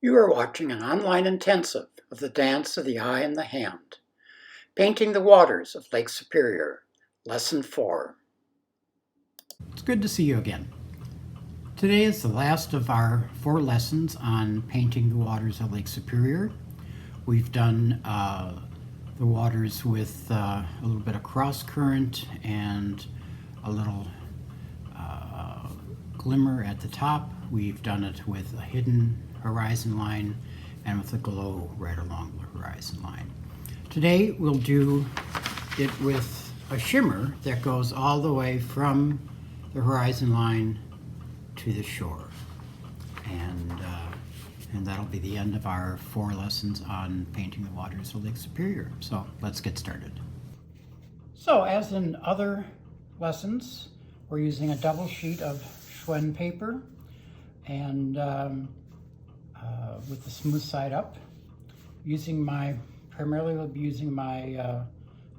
You are watching an online intensive of the dance of the eye and the hand, painting the waters of Lake Superior, Lesson 4. It's good to see you again. Today is the last of our 4 lessons on painting the waters of Lake Superior. We've done the waters with a little bit of cross current and a little glimmer at the top. We've done it with a hidden horizon line and with a glow right along the horizon line. Today we'll do it with a shimmer that goes all the way from the horizon line to the shore. And that'll be the end of our 4 lessons on painting the waters of Lake Superior. So let's get started. So as in other lessons, we're using a double sheet of Schwen paper and with the smooth side up. Primarily will be using my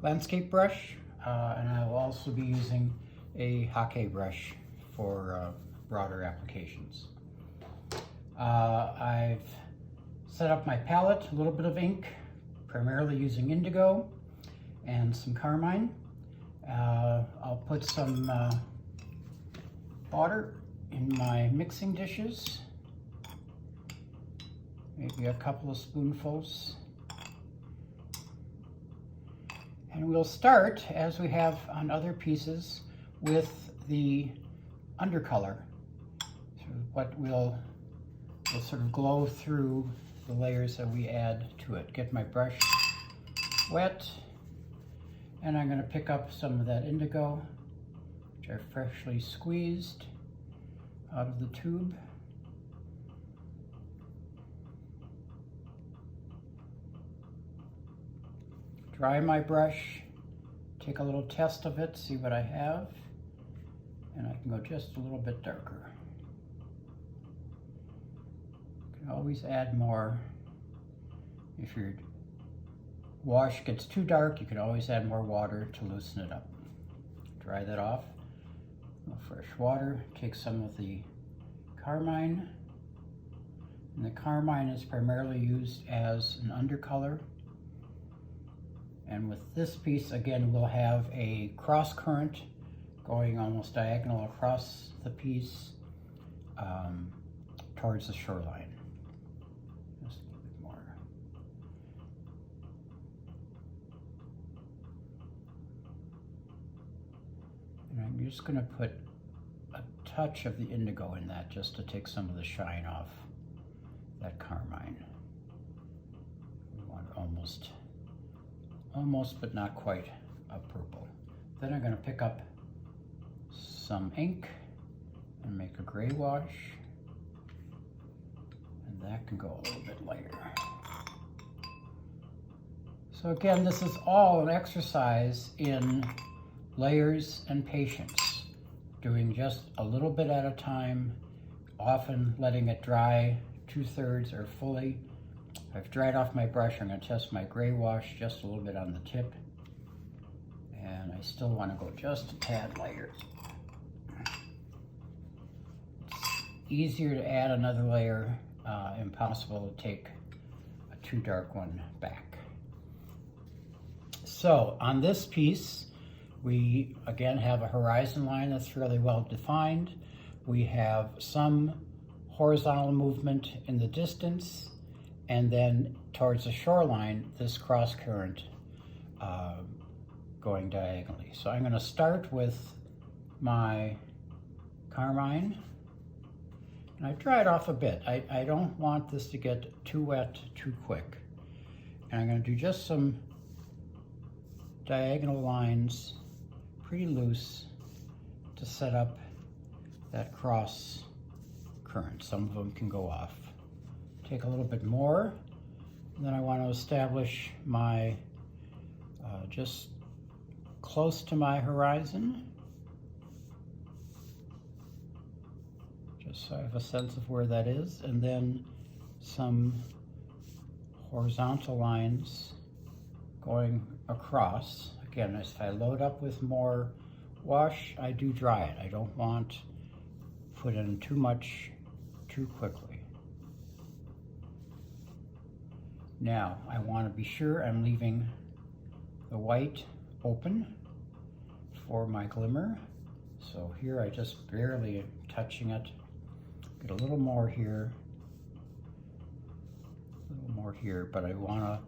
landscape brush, and I will also be using a Hake brush for broader applications. I've set up my palette, a little bit of ink, primarily using indigo and some carmine. I'll put some water in my mixing dishes, maybe a couple of spoonfuls. And we'll start, as we have on other pieces, with the undercolor. So what will sort of glow through the layers that we add to it. Get my brush wet, and I'm going to pick up some of that indigo, which I freshly squeezed out of the tube. Dry my brush, take a little test of it, see what I have, and I can go just a little bit darker. You can always add more. If your wash gets too dark, you can always add more water to loosen it up. Dry that off. Fresh water, take some of the carmine, and the carmine is primarily used as an undercolor. And with this piece, again, we'll have a cross current going almost diagonal across the piece towards the shoreline. Just a little bit more. And I'm just going to put a touch of the indigo in that just to take some of the shine off that carmine. We want almost but not quite a purple. Then I'm going to pick up some ink and make a gray wash, and that can go a little bit lighter. So again, this is all an exercise in layers and patience, doing just a little bit at a time, often letting it dry 2/3 or fully. I've dried off my brush. I'm going to test my gray wash just a little bit on the tip, and I still want to go just a tad lighter. It's easier to add another layer, impossible to take a too dark one back. So on this piece, we again have a horizon line that's fairly well defined. We have some horizontal movement in the distance, and then towards the shoreline, this cross current going diagonally. So I'm going to start with my carmine, and I've dried off a bit. I don't want this to get too wet too quick. And I'm going to do just some diagonal lines, pretty loose, to set up that cross current. Some of them can go off. Take a little bit more, and then I want to establish my just close to my horizon, just so I have a sense of where that is, and then some horizontal lines going across. Again, as I load up with more wash, I do dry it. I don't want to put in too much too quickly. Now I want to be sure I'm leaving the white open for my glimmer. So here I just barely am touching it. Get a little more here, but I want to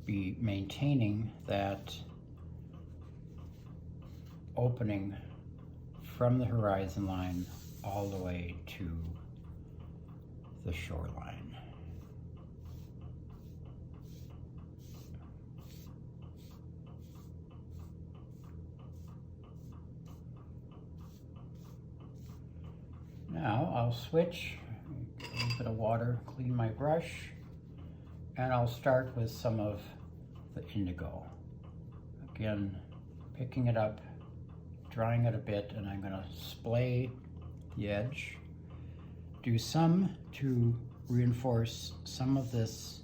be maintaining that opening from the horizon line all the way to the shoreline. Now I'll switch, a little bit of water, clean my brush, and I'll start with some of the indigo. Again, picking it up, drying it a bit, and I'm going to splay the edge. Do some to reinforce some of this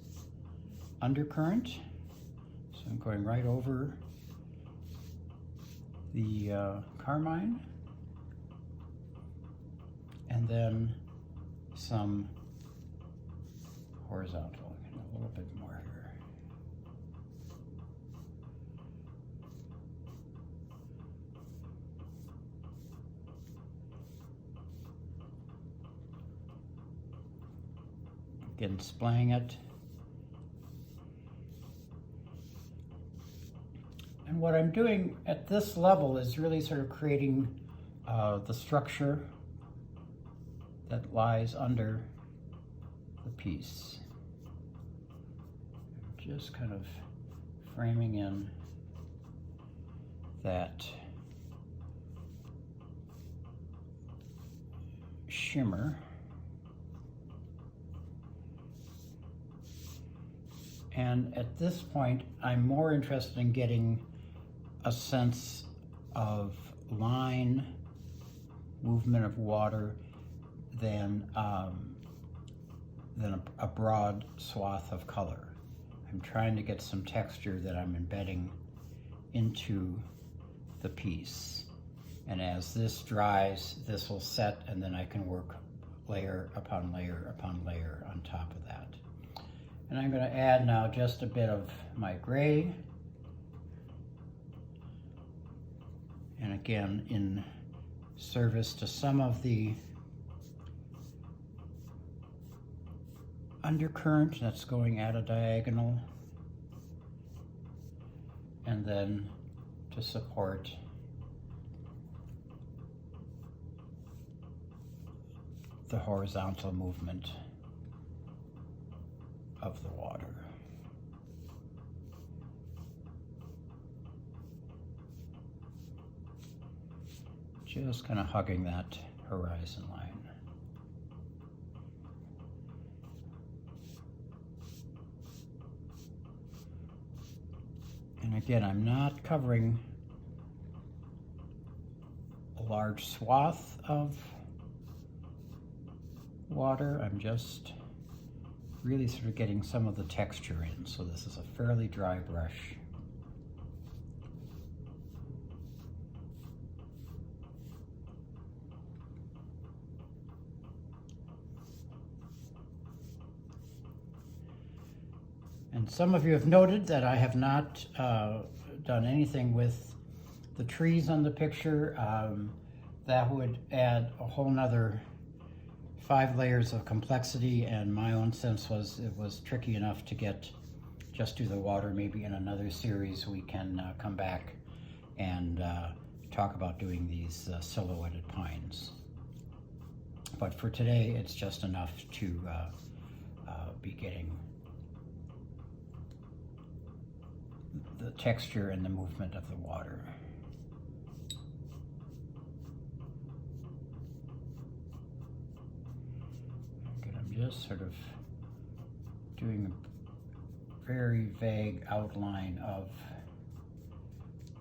undercurrent. So I'm going right over the carmine. And then some horizontal, a little bit more here. Again, splaying it. And what I'm doing at this level is really sort of creating the structure that lies under the piece. Just kind of framing in that shimmer. And at this point, I'm more interested in getting a sense of line, movement of water, than a broad swath of color. I'm trying to get some texture that I'm embedding into the piece. And as this dries, this will set, and then I can work layer upon layer upon layer on top of that. And I'm going to add now just a bit of my gray. And again, in service to some of the undercurrent that's going at a diagonal, and then to support the horizontal movement of the water. Just kind of hugging that horizon line. And again, I'm not covering a large swath of water. I'm just really sort of getting some of the texture in. So this is a fairly dry brush. And some of you have noted that I have not done anything with the trees on the picture. That would add a whole nother 5 layers of complexity, and my own sense was it was tricky enough to just do the water. Maybe in another series we can come back and talk about doing these silhouetted pines. But for today, it's just enough to be getting the texture and the movement of the water. Again, I'm just sort of doing a very vague outline of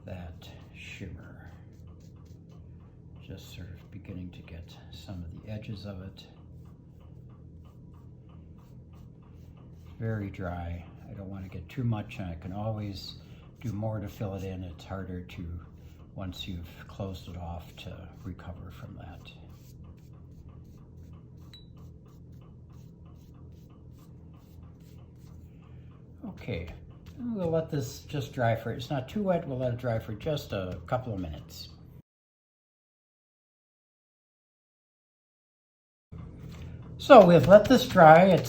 that shimmer. Just sort of beginning to get some of the edges of it. Very dry. I don't want to get too much, and I can always do more to fill it in. It's harder to, once you've closed it off, to recover from that. Okay, we'll let this just dry for, it's not too wet, we'll let it dry for just a couple of minutes. So we've let this dry. It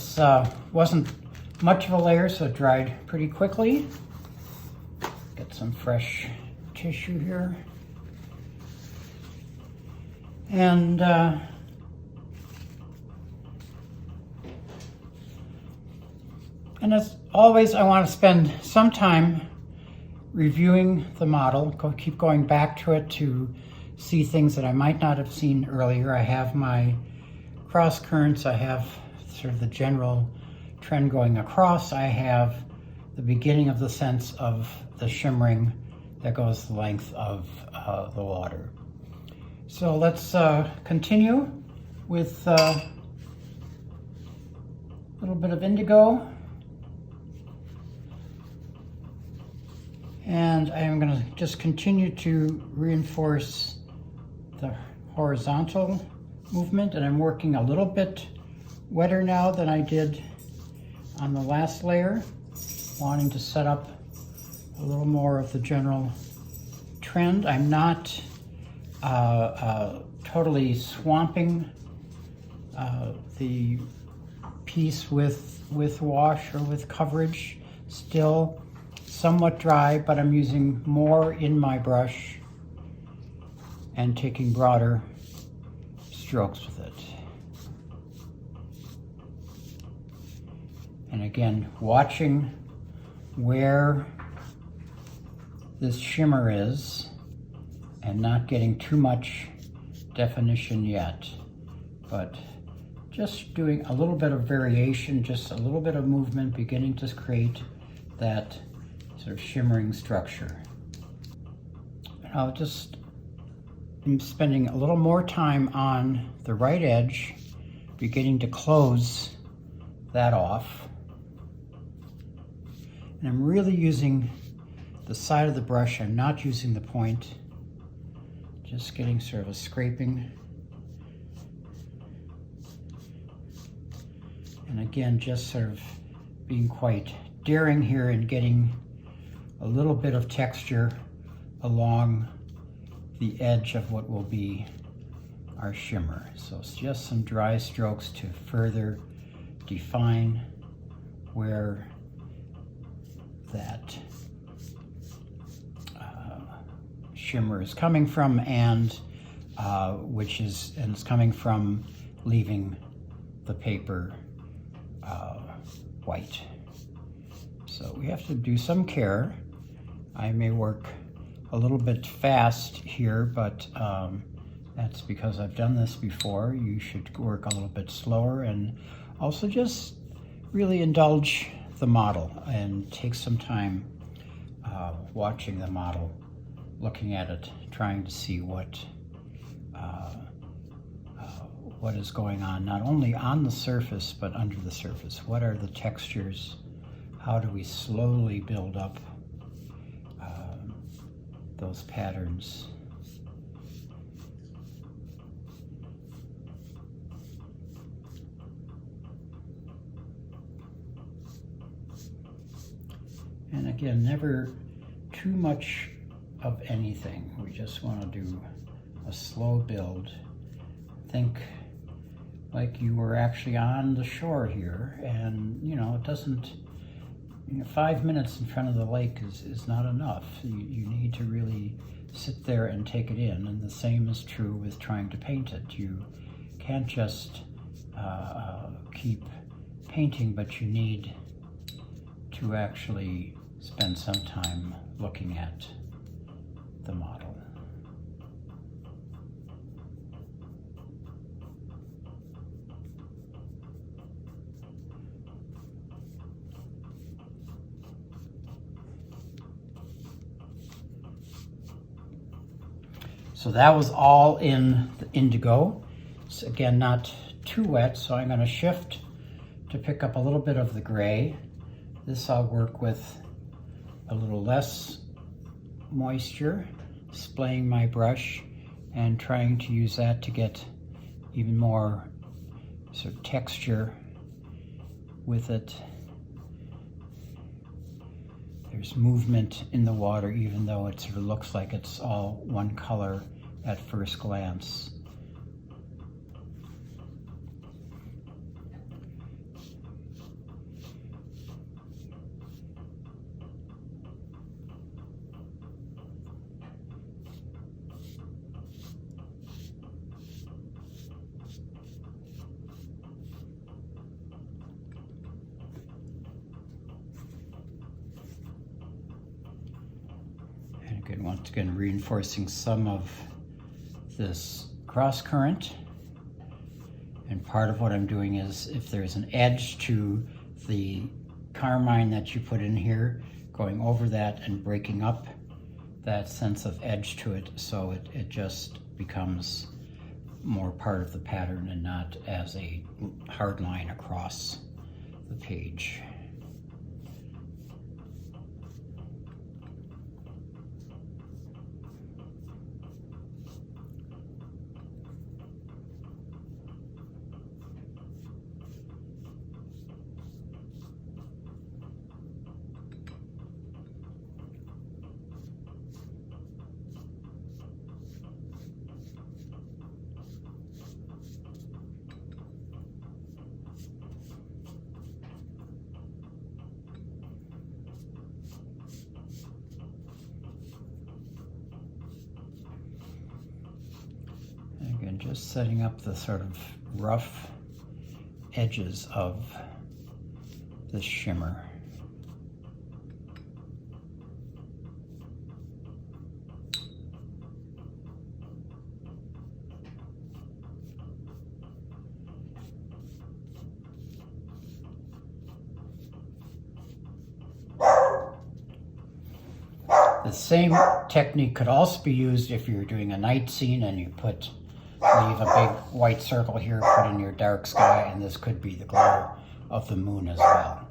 wasn't much of a layer, so it dried pretty quickly. Get some fresh tissue here. And as always, I want to spend some time reviewing the model, keep going back to it to see things that I might not have seen earlier. I have my cross currents, I have sort of the general trend going across, I have the beginning of the sense of the shimmering that goes the length of the water. So let's continue with a little bit of indigo. And I am going to just continue to reinforce the horizontal movement, and I'm working a little bit wetter now than I did on the last layer, wanting to set up a little more of the general trend. I'm not totally swamping the piece with wash or with coverage. Still somewhat dry, but I'm using more in my brush and taking broader strokes with it. And again, watching where this shimmer is and not getting too much definition yet, but just doing a little bit of variation, just a little bit of movement, beginning to create that sort of shimmering structure. I'm spending a little more time on the right edge, beginning to close that off. And I'm really using the side of the brush, I'm not using the point, just getting sort of a scraping. And again, just sort of being quite daring here and getting a little bit of texture along the edge of what will be our shimmer. So it's just some dry strokes to further define where that shimmer is coming from, and it's coming from leaving the paper white. So we have to do some care. I may work a little bit fast here, but that's because I've done this before. You should work a little bit slower, and also just really indulge the model and take some time watching the model, looking at it, trying to see what is going on, not only on the surface, but under the surface. What are the textures? How do we slowly build up those patterns? And again, never too much of anything. We just want to do a slow build. Think like you were actually on the shore here, and it doesn't, 5 minutes in front of the lake is not enough. You need to really sit there and take it in, and the same is true with trying to paint it. You can't just keep painting, but you need to actually spend some time looking at the model. So that was all in the indigo. It's again not too wet, so I'm going to shift to pick up a little bit of the gray. This I'll work with a little less moisture, splaying my brush and trying to use that to get even more sort of texture with it. there's movement in the water, even though it sort of looks like it's all one color at first glance. Once again, reinforcing some of this cross current. And part of what I'm doing is, if there's an edge to the carmine that you put in here, going over that and breaking up that sense of edge to it, so it just becomes more part of the pattern and not as a hard line across the page. Again, just setting up the sort of rough edges of this shimmer. The same technique could also be used if you're doing a night scene and you leave a big white circle here, put in your dark sky, and this could be the glow of the moon as well.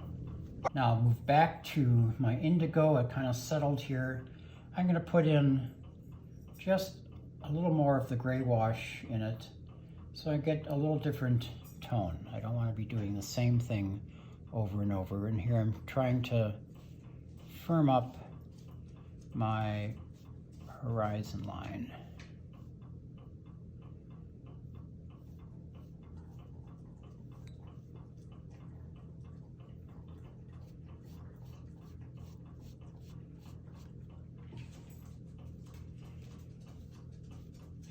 Now I'll move back to my indigo. I kind of settled here. I'm going to put in just a little more of the gray wash in it so I get a little different tone. I don't want to be doing the same thing over and over. And here I'm trying to firm up my horizon line.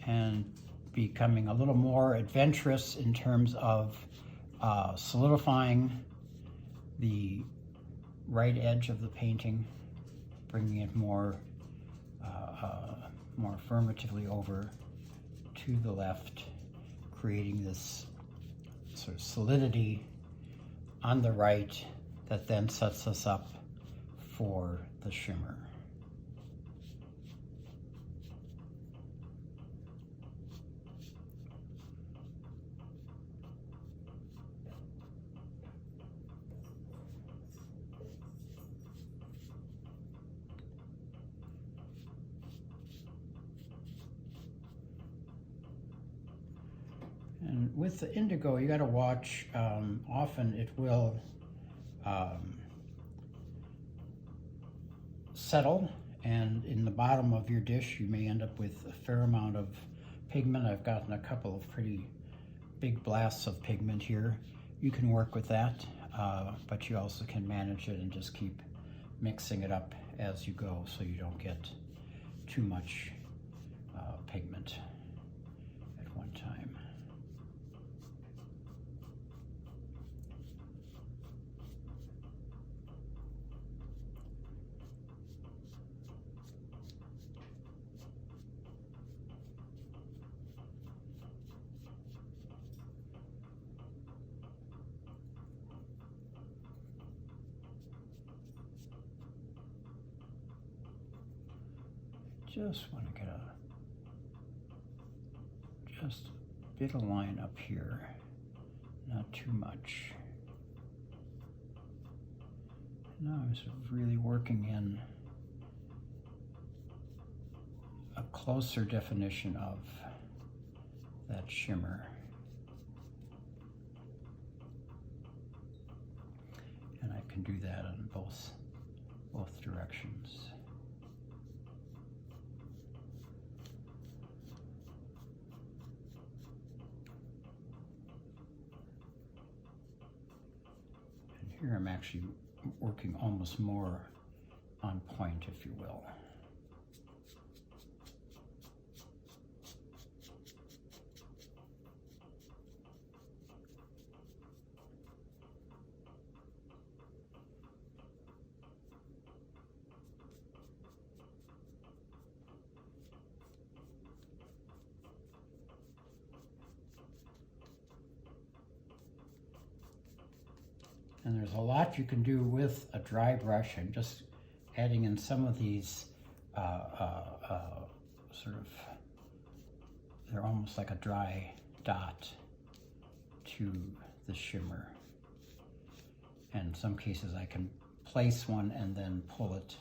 And becoming a little more adventurous in terms of solidifying the right edge of the painting, bringing it more affirmatively over to the left, creating this sort of solidity on the right that then sets us up for the shimmer. And with the indigo, you got to watch. Often it will settle, and in the bottom of your dish, you may end up with a fair amount of pigment. I've gotten a couple of pretty big blasts of pigment here. You can work with that, but you also can manage it and just keep mixing it up as you go, so you don't get too much pigment at one time. Just want to get just a bit of line up here, not too much. Now I'm sort of really working in a closer definition of that shimmer. And I can do that on both both directions. And here I'm actually working almost more on point, if you will. And there's a lot you can do with a dry brush, and just adding in some of these sort of, they're almost like a dry dot to the shimmer. And in some cases I can place one and then pull it.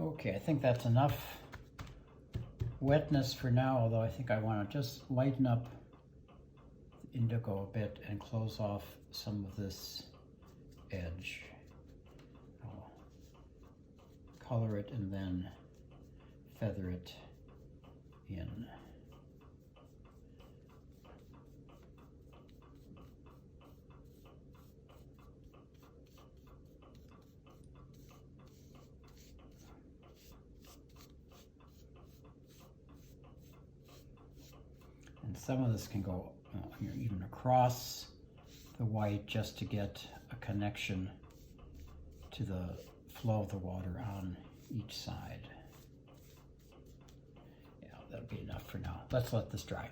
Okay, I think that's enough wetness for now, although I think I want to just lighten up the indigo a bit and close off some of this edge. I'll color it and then feather it in. And some of this can go even across the white just to get a connection to the flow of the water on each side. Yeah, that'll be enough for now. Let's let this dry.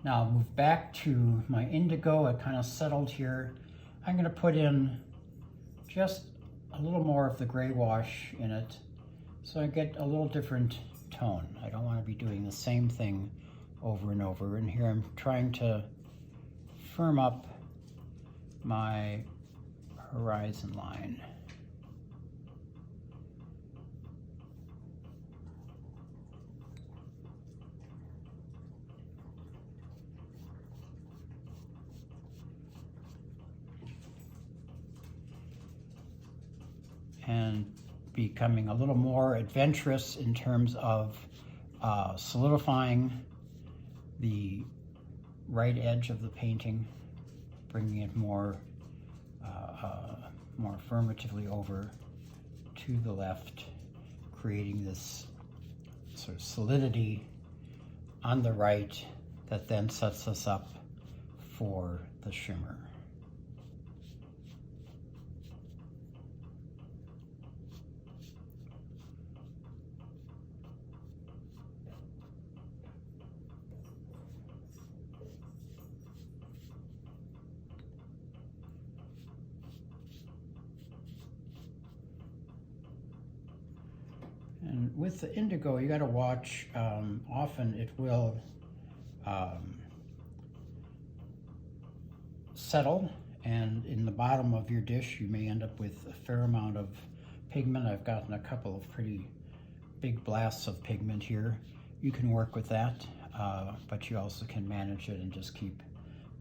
Now I'll move back to my indigo. It kind of settled here. I'm going to put in just a little more of the gray wash in it, so I get a little different tone. I don't want to be doing the same thing over and over. And here I'm trying to firm up my horizon line. And becoming a little more adventurous in terms of solidifying the right edge of the painting, bringing it more affirmatively over to the left, creating this sort of solidity on the right that then sets us up for the shimmer. And with the indigo, you got to watch. Often it will settle, and in the bottom of your dish, you may end up with a fair amount of pigment. I've gotten a couple of pretty big blasts of pigment here. You can work with that, but you also can manage it and just keep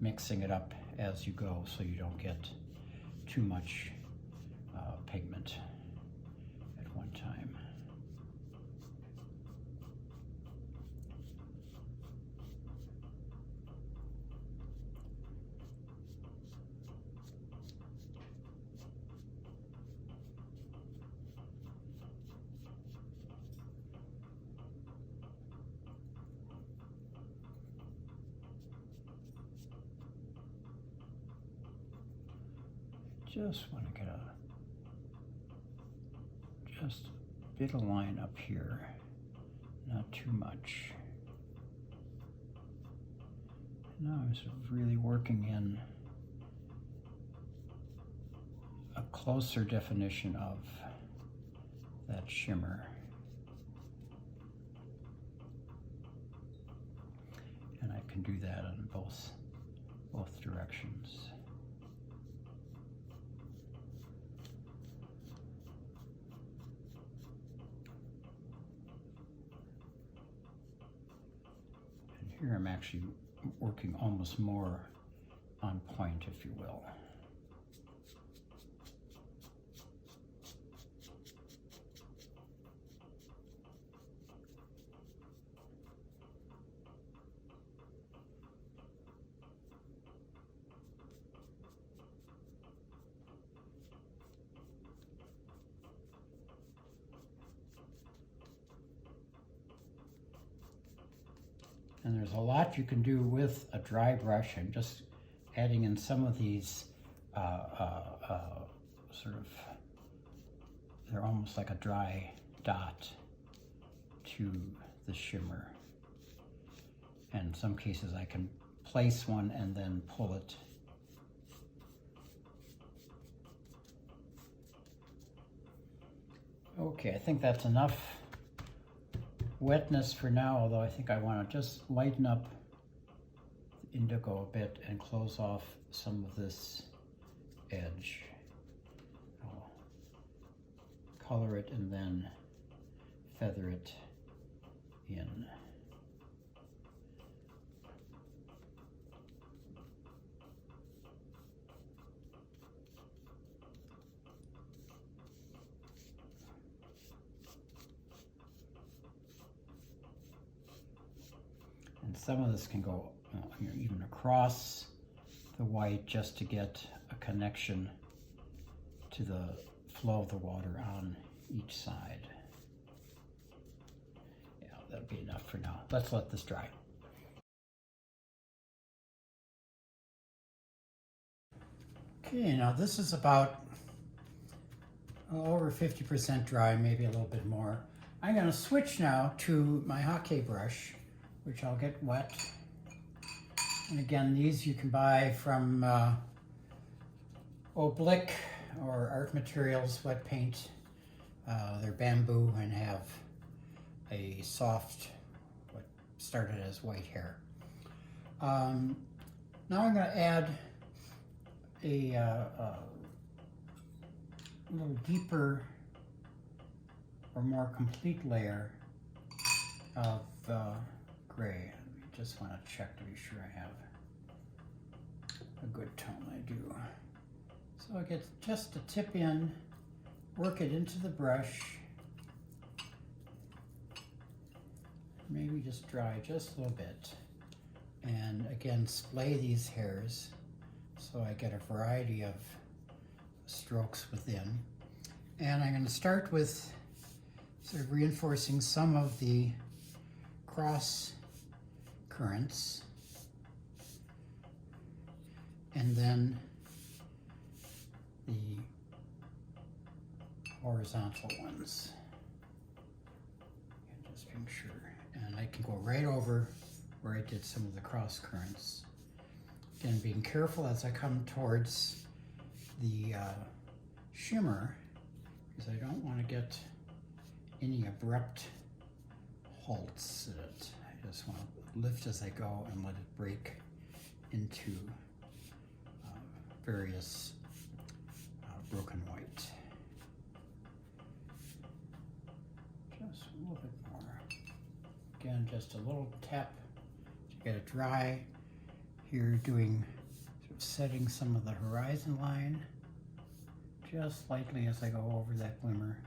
mixing it up as you go, so you don't get too much pigment at one time. Just want to get just a bit of line up here, not too much. Now I'm sort of really working in a closer definition of that shimmer. And I can do that in both directions. Here I'm actually working almost more on point, if you will. And there's a lot you can do with a dry brush. I'm just adding in some of these sort of, they're almost like a dry dot to the shimmer. And in some cases I can place one and then pull it. Okay, I think that's enough wetness for now, although I think I want to just lighten up the indigo a bit and close off some of this edge. I'll color it and then feather it in. And some of this can go even across the white just to get a connection to the flow of the water on each side. Yeah, that'll be enough for now. Let's let this dry. Okay, now this is about over 50% dry, maybe a little bit more. I'm going to switch now to my hockey brush, which I'll get wet. And again, these you can buy from Oblique or Art Materials wet paint. They're bamboo and have a soft, what started as white hair. Now I'm going to add a little deeper or more complete layer of gray. I just want to check to be sure I have a good tone. I do. So I get just to tip in, work it into the brush, maybe just dry just a little bit, and again splay these hairs so I get a variety of strokes within. And I'm going to start with sort of reinforcing some of the cross currents, and then the horizontal ones. And just being sure. And I can go right over where I did some of the cross currents. Again, being careful as I come towards the shimmer, because I don't want to get any abrupt halts in it. I just want to lift as I go and let it break into various broken white. Just a little bit more. Again, just a little tap to get it dry. Here doing, sort of setting some of the horizon line just lightly as I go over that glimmer.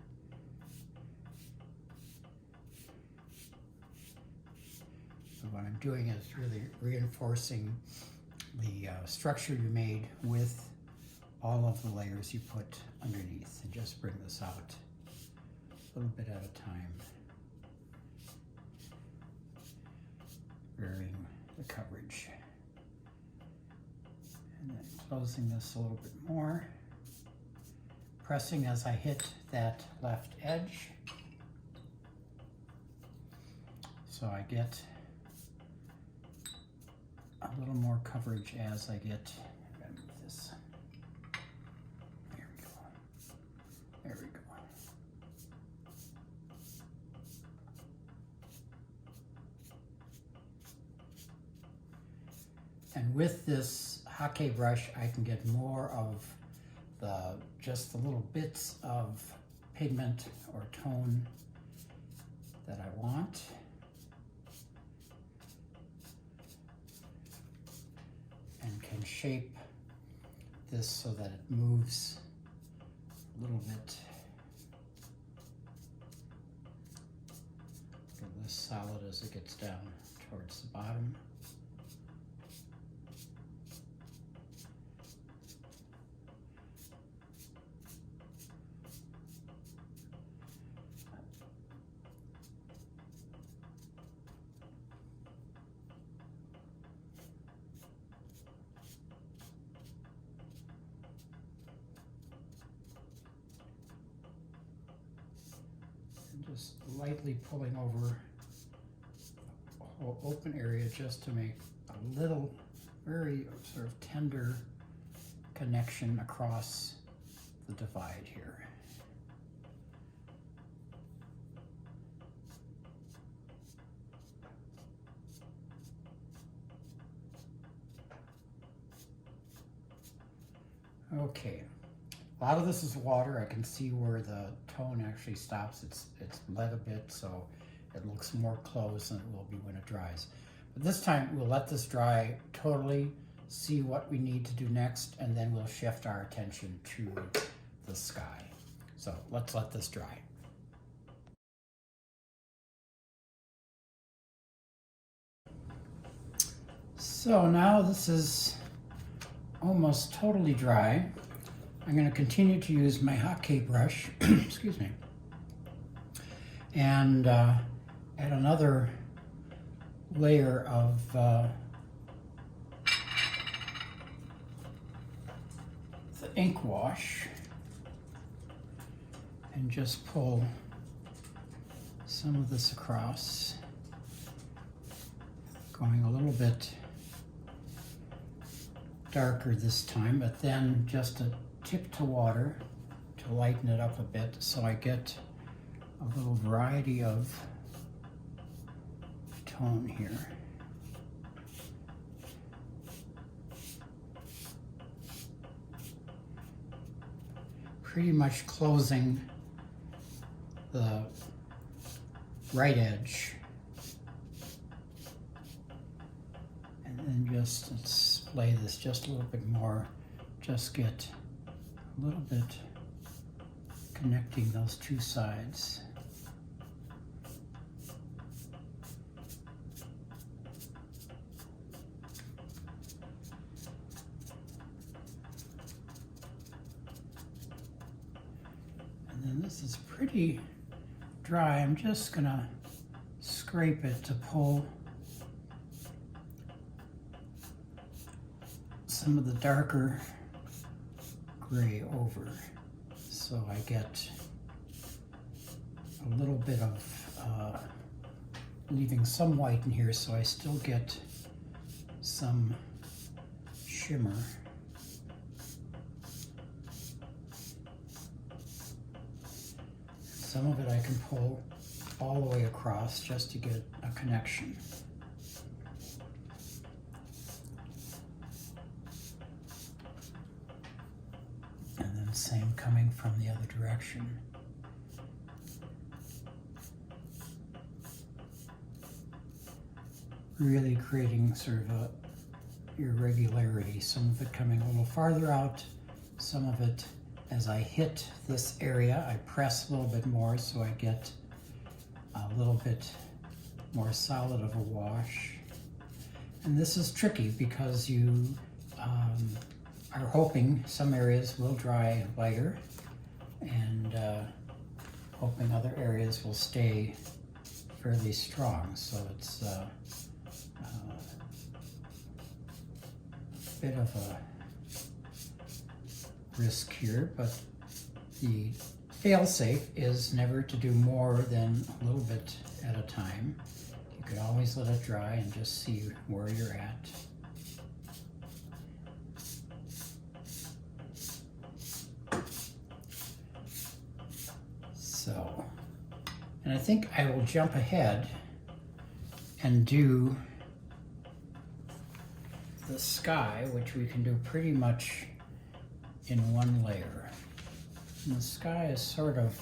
So what I'm doing is really reinforcing the structure you made with all of the layers you put underneath, and just bring this out a little bit at a time, varying the coverage. And then closing this a little bit more, pressing as I hit that left edge, so I get a little more coverage as I get, I gotta move this, there we go, there we go. And with this hockey brush, I can get more of just the little bits of pigment or tone that I want. and can shape this so that it moves a little bit. Get less solid as it gets down towards the bottom. Just lightly pulling over the whole open area just to make a little, very sort of tender connection across the divide here. Okay. A lot of this is water. I can see where the tone actually stops. It's bled a bit, so it looks more closed than it will be when it dries. But this time we'll let this dry totally, see what we need to do next, and then we'll shift our attention to the sky. So let's let this dry. So now this is almost totally dry. I'm going to continue to use my hotkey brush, excuse me, and add another layer of the ink wash and just pull some of this across, going a little bit darker this time, but then just a tip to water to lighten it up a bit so I get a little variety of tone here. Pretty much closing the right edge. And then just let's play this just a little bit more, just get a little bit connecting those two sides. And then this is pretty dry. I'm just gonna scrape it to pull some of the darker gray over, so I get a little bit of leaving some white in here, so I still get some shimmer. Some of it I can pull all the way across just to get a connection. Same coming from the other direction. Really creating sort of a irregularity, some of it coming a little farther out, some of it as I hit this area, I press a little bit more so I get a little bit more solid of a wash. And this is tricky because you are hoping some areas will dry lighter and hoping other areas will stay fairly strong. So it's a bit of a risk here, but the fail-safe is never to do more than a little bit at a time. You could always let it dry and just see where you're at. So, and I think I will jump ahead and do the sky, which we can do pretty much in one layer. And the sky is sort of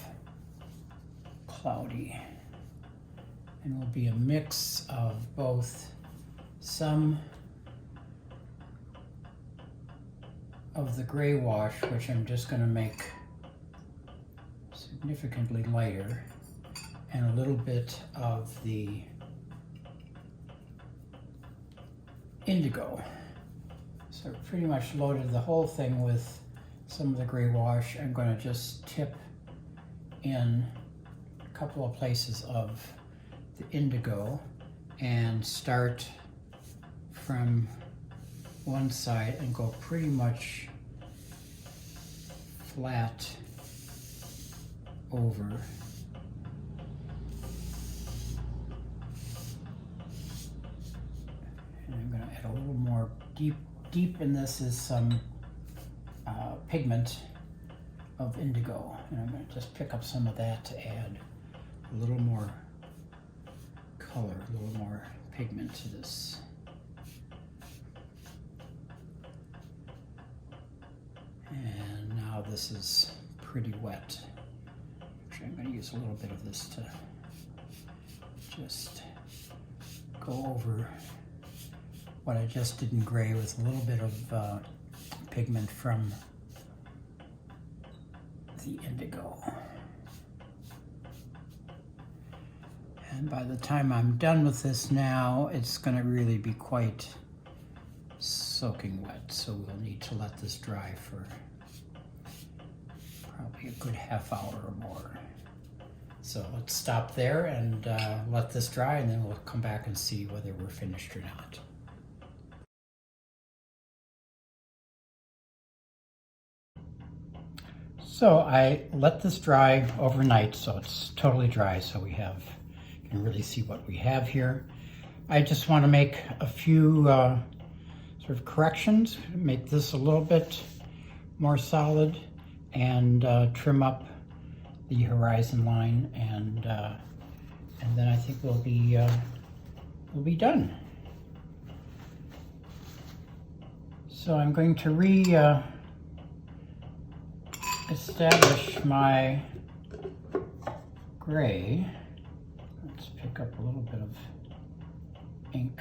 cloudy and will be a mix of both some of the gray wash, which I'm just going to make significantly lighter, and a little bit of the indigo. So I've pretty much loaded the whole thing with some of the gray wash. I'm going to just tip in a couple of places of the indigo and start from one side and go pretty much flat over. And I'm going to add a little more deep in this is some pigment of indigo, and I'm going to just pick up some of that to add a little more color, a little more pigment to this. And now this is pretty wet. Actually, I'm going to use a little bit of this to just go over what I just did in gray with a little bit of pigment from the indigo. And by the time I'm done with this now, it's going to really be quite soaking wet, so we'll need to let this dry for probably a good half hour or more. So let's stop there and let this dry, and then we'll come back and see whether we're finished or not. So I let this dry overnight, so it's totally dry, so you can really see what we have here. I just want to make a few sort of corrections, make this a little bit more solid, and trim up the horizon line, and then I think we'll be done. So I'm going to establish my gray. Let's pick up a little bit of ink.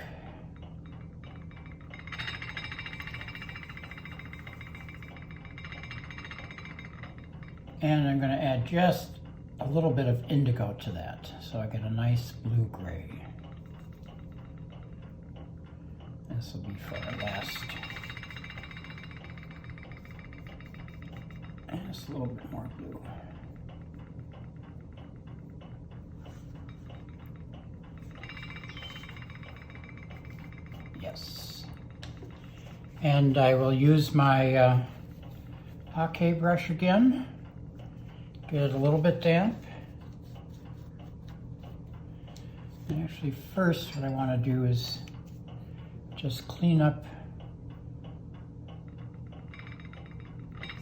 And I'm going to add just a little bit of indigo to that, so I get a nice blue-gray. This will be for our last. And just a little bit more blue. Yes. And I will use my hockey brush again. Get it a little bit damp. And actually first what I want to do is just clean up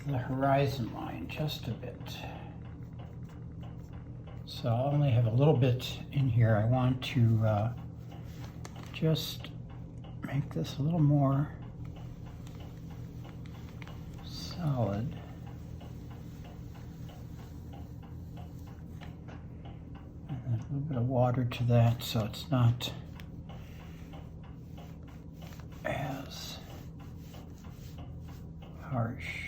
the horizon line just a bit. So I'll only have a little bit in here. I want to just make this a little more solid. And a little bit of water to that so it's not as harsh.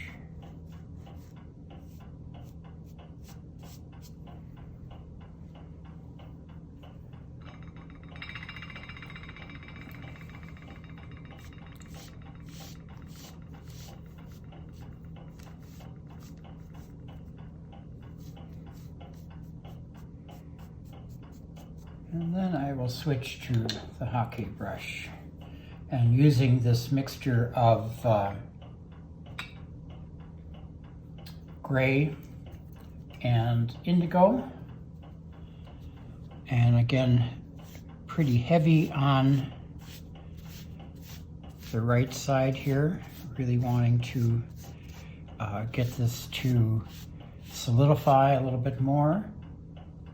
And then I will switch to the hockey brush, and using this mixture of gray and indigo, and again pretty heavy on the right side here, really wanting to get this to solidify a little bit more.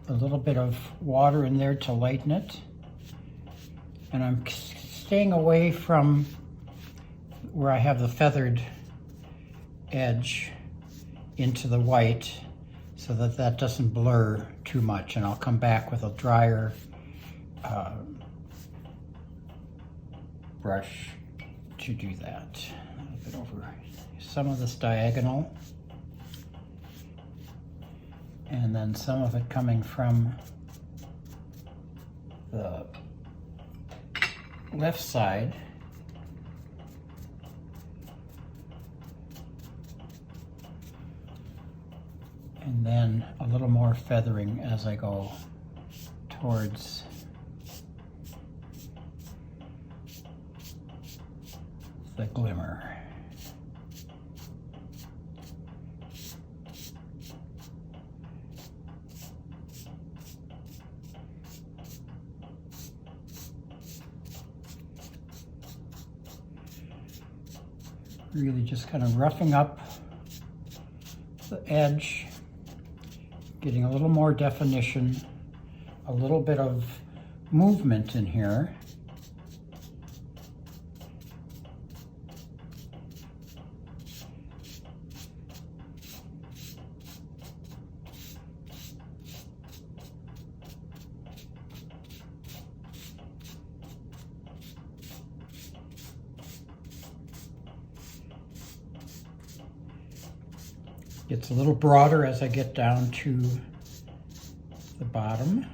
A little bit of water in there to lighten it. And I'm staying away from where I have the feathered edge into the white so that that doesn't blur too much. And I'll come back with a drier brush to do that. A little bit over some of this diagonal, and then some of it coming from the left side. And then a little more feathering as I go towards the glimmer. Really just kind of roughing up the edge, getting a little more definition, a little bit of movement in here. Gets a little broader as I get down to the bottom.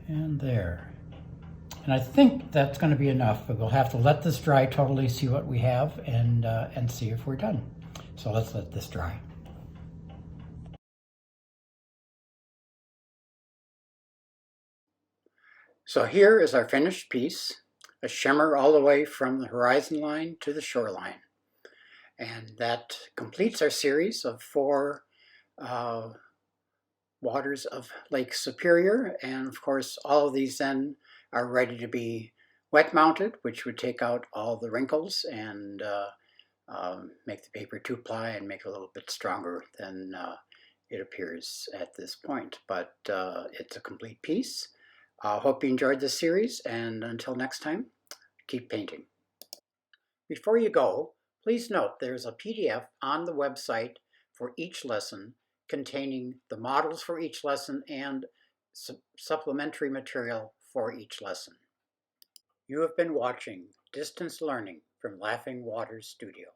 And there. And I think that's going to be enough, but we'll have to let this dry totally, see what we have, and see if we're done. So let's let this dry. So here is our finished piece, a shimmer all the way from the horizon line to the shoreline. And that completes our series of 4 waters of Lake Superior. And of course, all of these then are ready to be wet mounted, which would take out all the wrinkles and make the paper 2-ply and make it a little bit stronger than it appears at this point. But it's a complete piece. I hope you enjoyed this series, and until next time, keep painting. Before you go, please note there's a PDF on the website for each lesson containing the models for each lesson and supplementary material for each lesson. You have been watching Distance Learning from Laughing Waters Studio.